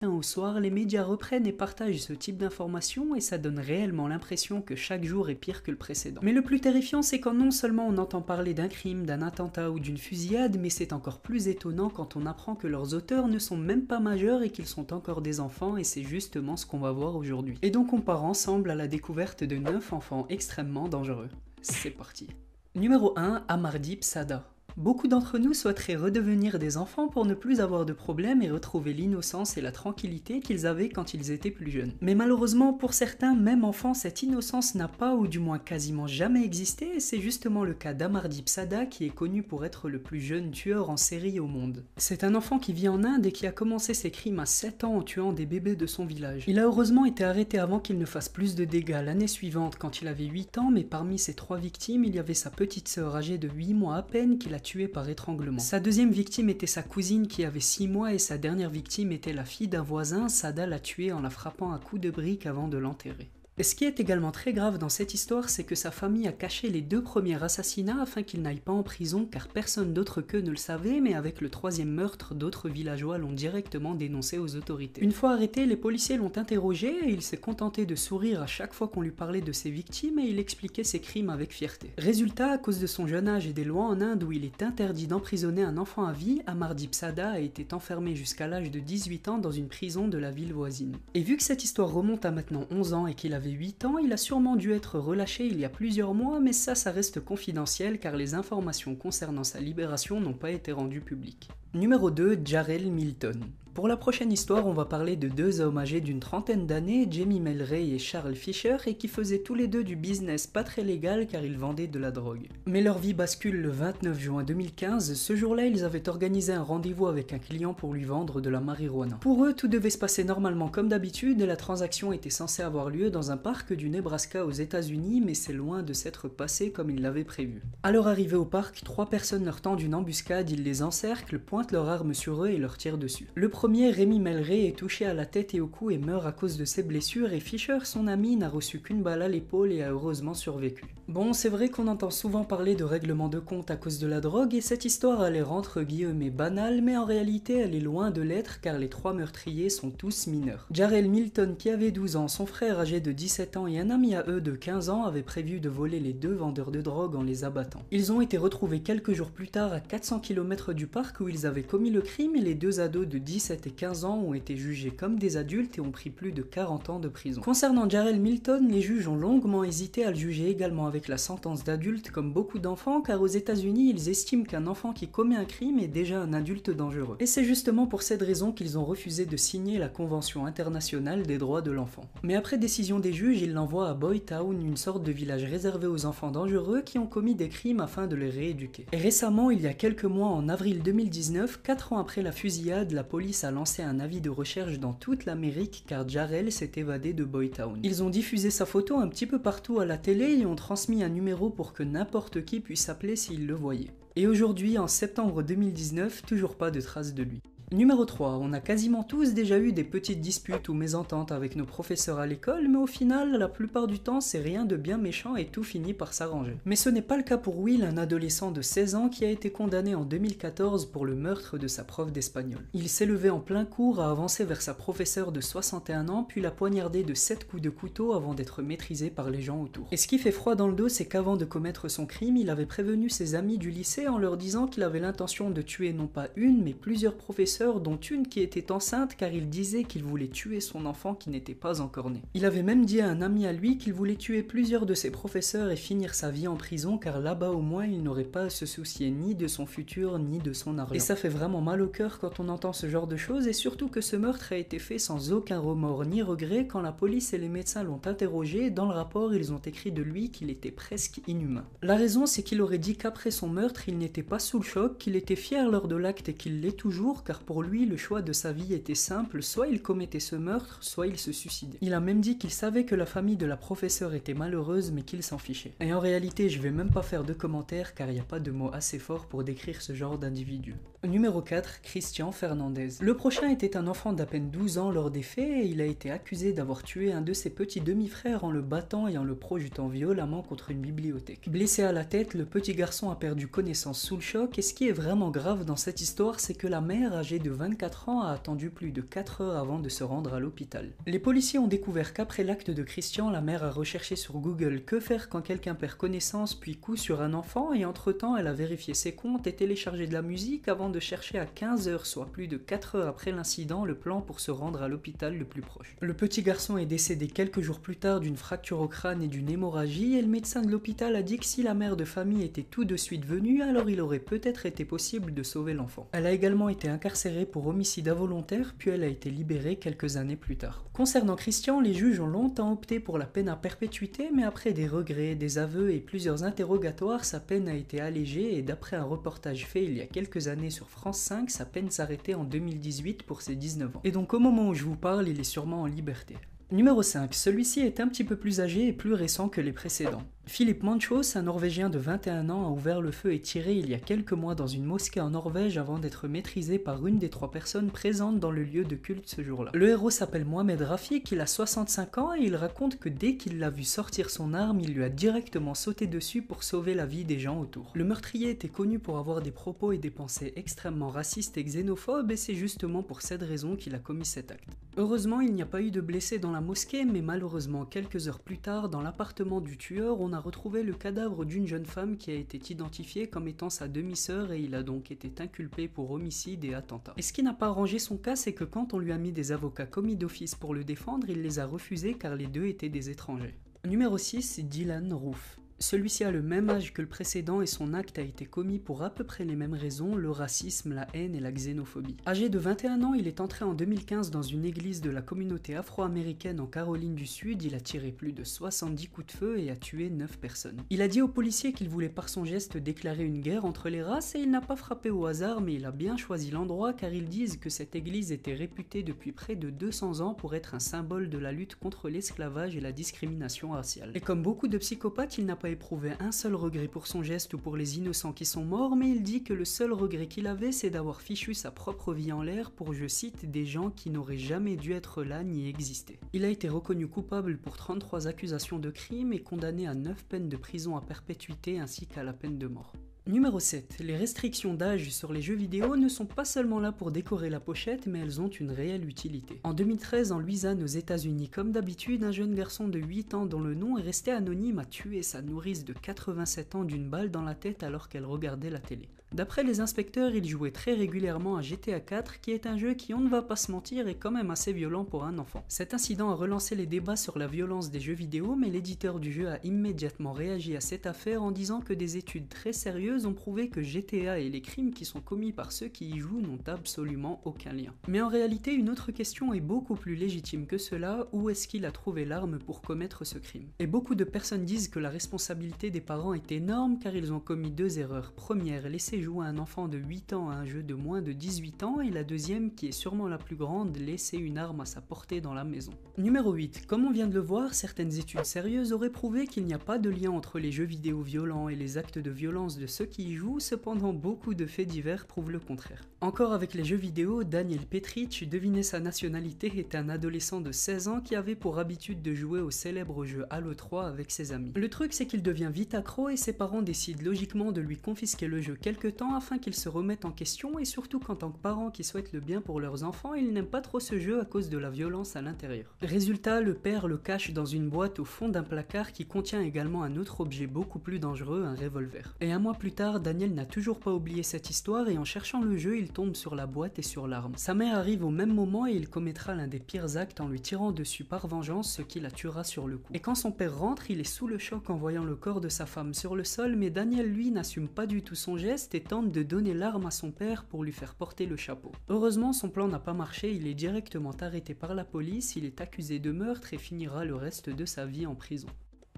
Au soir, les médias reprennent et partagent ce type d'informations et ça donne réellement l'impression que chaque jour est pire que le précédent. Mais le plus terrifiant, c'est quand non seulement on entend parler d'un crime, d'un attentat ou d'une fusillade, mais c'est encore plus étonnant quand on apprend que leurs auteurs ne sont même pas majeurs et qu'ils sont encore des enfants, et c'est justement ce qu'on va voir aujourd'hui. Et donc on part ensemble à la découverte de 9 enfants extrêmement dangereux. C'est parti. Numéro 1, Amardip Sada. Beaucoup d'entre nous souhaiteraient redevenir des enfants pour ne plus avoir de problèmes et retrouver l'innocence et la tranquillité qu'ils avaient quand ils étaient plus jeunes. Mais malheureusement, pour certains, même enfants, cette innocence n'a pas ou du moins quasiment jamais existé, et c'est justement le cas d'Amardip Sada qui est connu pour être le plus jeune tueur en série au monde. C'est un enfant qui vit en Inde et qui a commencé ses crimes à 7 ans en tuant des bébés de son village. Il a heureusement été arrêté avant qu'il ne fasse plus de dégâts l'année suivante quand il avait 8 ans, mais parmi ses 3 victimes, il y avait sa petite sœur âgée de 8 mois à peine qu'il a tuée par étranglement. Sa deuxième victime était sa cousine qui avait 6 mois et sa dernière victime était la fille d'un voisin. Sada l'a tuée en la frappant à coups de briques avant de l'enterrer. Et ce qui est également très grave dans cette histoire, c'est que sa famille a caché les 2 premiers assassinats afin qu'il n'aille pas en prison, car personne d'autre qu'eux ne le savait, mais avec le 3e meurtre, d'autres villageois l'ont directement dénoncé aux autorités. Une fois arrêté, les policiers l'ont interrogé et il s'est contenté de sourire à chaque fois qu'on lui parlait de ses victimes et il expliquait ses crimes avec fierté. Résultat, à cause de son jeune âge et des lois en Inde où il est interdit d'emprisonner un enfant à vie, Amardip Sada a été enfermé jusqu'à l'âge de 18 ans dans une prison de la ville voisine. Et vu que cette histoire remonte à maintenant 11 ans et qu'il avait 8 ans, il a sûrement dû être relâché il y a plusieurs mois, mais ça reste confidentiel car les informations concernant sa libération n'ont pas été rendues publiques. Numéro 2, Jarrell Milton. Pour la prochaine histoire, on va parler de 2 hommes âgés d'une trentaine d'années, Jamie Melray et Charles Fisher, et qui faisaient tous les deux du business pas très légal car ils vendaient de la drogue. Mais leur vie bascule le 29 juin 2015, ce jour-là ils avaient organisé un rendez-vous avec un client pour lui vendre de la marijuana. Pour eux, tout devait se passer normalement comme d'habitude et la transaction était censée avoir lieu dans un parc du Nebraska aux États-Unis, mais c'est loin de s'être passé comme ils l'avaient prévu. À leur arrivée au parc, 3 personnes leur tendent une embuscade, ils les encerclent, pointent leur arme sur eux et leur tirent dessus. Le premier, Rémi Melray, est touché à la tête et au cou et meurt à cause de ses blessures, et Fisher, son ami, n'a reçu qu'une balle à l'épaule et a heureusement survécu. Bon, c'est vrai qu'on entend souvent parler de règlement de compte à cause de la drogue, et cette histoire a l'air entre guillemets banale, mais en réalité elle est loin de l'être car les 3 meurtriers sont tous mineurs. Jarrell Milton, qui avait 12 ans, son frère âgé de 17 ans et un ami à eux de 15 ans avaient prévu de voler les 2 vendeurs de drogue en les abattant. Ils ont été retrouvés quelques jours plus tard à 400 km du parc où ils avaient commis le crime, et les 2 ados de 17 et 15 ans ont été jugés comme des adultes et ont pris plus de 40 ans de prison. Concernant Jarrell Milton, les juges ont longuement hésité à le juger également avec la sentence d'adulte comme beaucoup d'enfants, car aux États-Unis ils estiment qu'un enfant qui commet un crime est déjà un adulte dangereux. Et c'est justement pour cette raison qu'ils ont refusé de signer la Convention internationale des droits de l'enfant. Mais après décision des juges, ils l'envoient à Boy Town, une sorte de village réservé aux enfants dangereux qui ont commis des crimes afin de les rééduquer. Et récemment, il y a quelques mois, en avril 2019, 4 ans après la fusillade, la police a lancé un avis de recherche dans toute l'Amérique car Jarrell s'est évadé de Boy Town. Ils ont diffusé sa photo un petit peu partout à la télé et ont transmis un numéro pour que n'importe qui puisse appeler s'il le voyait. Et aujourd'hui, en septembre 2019, toujours pas de traces de lui. Numéro 3, on a quasiment tous déjà eu des petites disputes ou mésententes avec nos professeurs à l'école, mais au final, la plupart du temps, c'est rien de bien méchant et tout finit par s'arranger. Mais ce n'est pas le cas pour Will, un adolescent de 16 ans qui a été condamné en 2014 pour le meurtre de sa prof d'espagnol. Il s'est levé en plein cours, a avancé vers sa professeure de 61 ans, puis l'a poignardé de 7 coups de couteau avant d'être maîtrisé par les gens autour. Et ce qui fait froid dans le dos, c'est qu'avant de commettre son crime, il avait prévenu ses amis du lycée en leur disant qu'il avait l'intention de tuer non pas une, mais plusieurs professeurs, dont une qui était enceinte car il disait qu'il voulait tuer son enfant qui n'était pas encore né. Il avait même dit à un ami à lui qu'il voulait tuer plusieurs de ses professeurs et finir sa vie en prison car là-bas au moins il n'aurait pas à se soucier ni de son futur ni de son argent. Et ça fait vraiment mal au cœur quand on entend ce genre de choses, et surtout que ce meurtre a été fait sans aucun remords ni regret. Quand la police et les médecins l'ont interrogé, dans le rapport ils ont écrit de lui qu'il était presque inhumain. La raison, c'est qu'il aurait dit qu'après son meurtre il n'était pas sous le choc, qu'il était fier lors de l'acte et qu'il l'est toujours, car pour lui le choix de sa vie était simple, soit il commettait ce meurtre, soit il se suicidait. Il a même dit qu'il savait que la famille de la professeure était malheureuse mais qu'il s'en fichait. Et en réalité je vais même pas faire de commentaires car il n'y a pas de mots assez forts pour décrire ce genre d'individu. Numéro 4, Christian Fernandez. Le prochain était un enfant d'à peine 12 ans lors des faits et il a été accusé d'avoir tué un de ses petits demi-frères en le battant et en le projetant violemment contre une bibliothèque. Blessé à la tête, le petit garçon a perdu connaissance sous le choc, et ce qui est vraiment grave dans cette histoire, c'est que la mère, âgée âgé de 24 ans, a attendu plus de 4 heures avant de se rendre à l'hôpital. Les policiers ont découvert qu'après l'acte de Christian, la mère a recherché sur Google que faire quand quelqu'un perd connaissance puis coup sur un enfant, et entre-temps elle a vérifié ses comptes et téléchargé de la musique avant de chercher à 15 heures, soit plus de 4 heures après l'incident, le plan pour se rendre à l'hôpital le plus proche. Le petit garçon est décédé quelques jours plus tard d'une fracture au crâne et d'une hémorragie, et le médecin de l'hôpital a dit que si la mère de famille était tout de suite venue, alors il aurait peut-être été possible de sauver l'enfant. Elle a également été incarcérée pour homicide involontaire, puis elle a été libérée quelques années plus tard. Concernant Christian, les juges ont longtemps opté pour la peine à perpétuité, mais après des regrets, des aveux et plusieurs interrogatoires, sa peine a été allégée, et d'après un reportage fait il y a quelques années sur France 5, sa peine s'arrêtait en 2018 pour ses 19 ans. Et donc au moment où je vous parle, il est sûrement en liberté. Numéro 5, celui-ci est un petit peu plus âgé et plus récent que les précédents. Philippe Manchos, un Norvégien de 21 ans, a ouvert le feu et tiré il y a quelques mois dans une mosquée en Norvège avant d'être maîtrisé par une des 3 personnes présentes dans le lieu de culte ce jour-là. Le héros s'appelle Mohamed Rafik, il a 65 ans et il raconte que dès qu'il l'a vu sortir son arme, il lui a directement sauté dessus pour sauver la vie des gens autour. Le meurtrier était connu pour avoir des propos et des pensées extrêmement racistes et xénophobes, et c'est justement pour cette raison qu'il a commis cet acte. Heureusement, il n'y a pas eu de blessés dans la mosquée, mais malheureusement, quelques heures plus tard, dans l'appartement du tueur, on a retrouvé le cadavre d'une jeune femme qui a été identifiée comme étant sa demi-sœur, et il a donc été inculpé pour homicide et attentat. Et ce qui n'a pas arrangé son cas, c'est que quand on lui a mis des avocats commis d'office pour le défendre, il les a refusés car les deux étaient des étrangers. Numéro 6, Dylan Roof. Celui-ci a le même âge que le précédent et son acte a été commis pour à peu près les mêmes raisons, le racisme, la haine et la xénophobie. Âgé de 21 ans, il est entré en 2015 dans une église de la communauté afro-américaine en Caroline du Sud, il a tiré plus de 70 coups de feu et a tué 9 personnes. Il a dit aux policiers qu'il voulait par son geste déclarer une guerre entre les races, et il n'a pas frappé au hasard, mais il a bien choisi l'endroit car ils disent que cette église était réputée depuis près de 200 ans pour être un symbole de la lutte contre l'esclavage et la discrimination raciale. Et comme beaucoup de psychopathes, il n'a pas éprouvé un seul regret pour son geste ou pour les innocents qui sont morts, mais il dit que le seul regret qu'il avait, c'est d'avoir fichu sa propre vie en l'air pour, je cite, des gens qui n'auraient jamais dû être là ni exister. Il a été reconnu coupable pour 33 accusations de crime et condamné à 9 peines de prison à perpétuité ainsi qu'à la peine de mort. Numéro 7. Les restrictions d'âge sur les jeux vidéo ne sont pas seulement là pour décorer la pochette, mais elles ont une réelle utilité. En 2013, en Louisiane, aux États-Unis, comme d'habitude, un jeune garçon de 8 ans dont le nom est resté anonyme a tué sa nourrice de 87 ans d'une balle dans la tête alors qu'elle regardait la télé. D'après les inspecteurs, il jouait très régulièrement à GTA 4, qui est un jeu qui, on ne va pas se mentir, est quand même assez violent pour un enfant. Cet incident a relancé les débats sur la violence des jeux vidéo, mais l'éditeur du jeu a immédiatement réagi à cette affaire en disant que des études très sérieuses ont prouvé que GTA et les crimes qui sont commis par ceux qui y jouent n'ont absolument aucun lien. Mais en réalité, une autre question est beaucoup plus légitime que cela: où est-ce qu'il a trouvé l'arme pour commettre ce crime? Et beaucoup de personnes disent que la responsabilité des parents est énorme car ils ont commis 2 erreurs. Première, laisser jouer un enfant de 8 ans à un jeu de moins de 18 ans, et la deuxième, qui est sûrement la plus grande, laisser une arme à sa portée dans la maison. Numéro 8. Comme on vient de le voir, certaines études sérieuses auraient prouvé qu'il n'y a pas de lien entre les jeux vidéo violents et les actes de violence de ceux qui y jouent, cependant beaucoup de faits divers prouvent le contraire. Encore avec les jeux vidéo, Daniel Petric, devinez sa nationalité, est un adolescent de 16 ans qui avait pour habitude de jouer au célèbre jeu Halo 3 avec ses amis. Le truc, c'est qu'il devient vite accro et ses parents décident logiquement de lui confisquer le jeu quelque temps afin qu'il se remette en question, et surtout qu'en tant que parents qui souhaitent le bien pour leurs enfants, ils n'aiment pas trop ce jeu à cause de la violence à l'intérieur. Résultat, le père le cache dans une boîte au fond d'un placard qui contient également un autre objet beaucoup plus dangereux, un revolver. Et un mois plus tard, Daniel n'a toujours pas oublié cette histoire et en cherchant le jeu, il tombe sur la boîte et sur l'arme. Sa mère arrive au même moment et il commettra l'un des pires actes en lui tirant dessus par vengeance, ce qui la tuera sur le coup. Et quand son père rentre, il est sous le choc en voyant le corps de sa femme sur le sol, mais Daniel lui n'assume pas du tout son geste et tente de donner l'arme à son père pour lui faire porter le chapeau. Heureusement, son plan n'a pas marché, il est directement arrêté par la police, il est accusé de meurtre et finira le reste de sa vie en prison.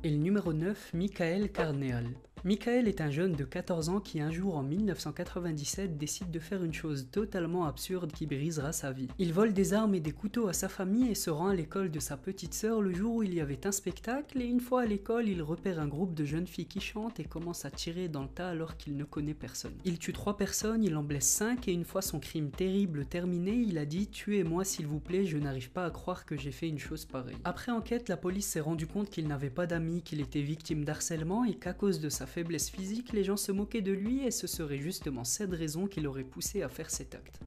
Et le numéro 9, Michael Carneal. Michael est un jeune de 14 ans qui un jour en 1997 décide de faire une chose totalement absurde qui brisera sa vie. Il vole des armes et des couteaux à sa famille et se rend à l'école de sa petite sœur le jour où il y avait un spectacle, et une fois à l'école, il repère un groupe de jeunes filles qui chantent et commence à tirer dans le tas alors qu'il ne connaît personne. Il tue 3 personnes, il en blesse 5 et une fois son crime terrible terminé, il a dit « Tuez-moi s'il vous plaît, je n'arrive pas à croire que j'ai fait une chose pareille ». Après enquête, la police s'est rendu compte qu'il n'avait pas d'amis, qu'il était victime d'harcèlement et qu'à cause de sa faiblesse physique, les gens se moquaient de lui et ce serait justement cette raison qui l'aurait poussé à faire cet acte.